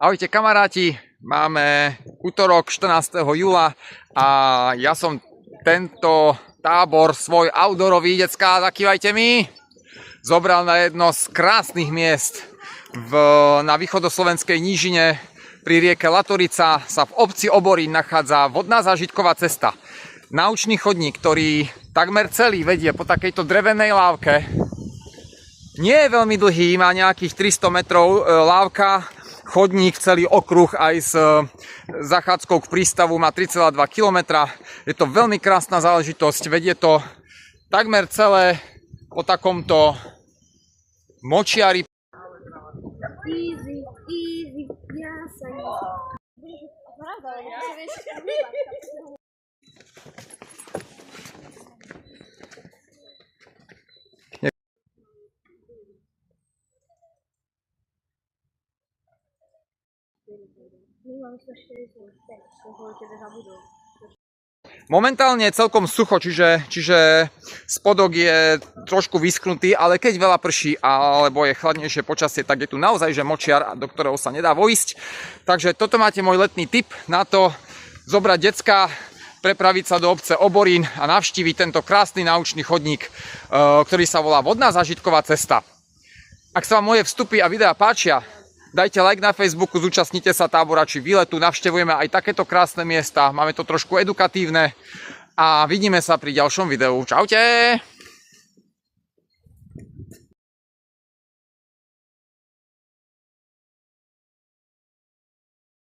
Ahojte kamaráti, máme útorok 14. júla a ja som tento tábor svoj outdoorový, decká, zakývajte mi, zobral na jedno z krásnych miest na východoslovenskej nížine pri rieke Latorica. Sa v obci Oborín nachádza vodná zážitková cesta. Naučný chodník, ktorý takmer celý vedie po takejto drevenej lávke. Nie je veľmi dlhý, má nejakých 300 metrov lávka. Chodník, celý okruh aj s zachádzkou k prístavu má 3,2 km. Je to veľmi krásna záležitosť, vedie to takmer celé po takomto močiari. Easy, ja sa Momentálne je celkom sucho, čiže spodok je trošku vyschnutý, ale keď veľa prší alebo je chladnejšie počasie, tak je tu naozaj že močiar, do ktorého sa nedá vojsť. Takže toto máte môj letný tip na to, zobrať decka, prepraviť sa do obce Oborín a navštíviť tento krásny naučný chodník, ktorý sa volá Vodná zážitková cesta. Ak sa vám moje vstupy a videá páčia, dajte like na Facebooku, zúčastnite sa tábora či výletu, navštevujeme aj takéto krásne miesta, máme to trošku edukatívne a vidíme sa pri ďalšom videu. Čaute!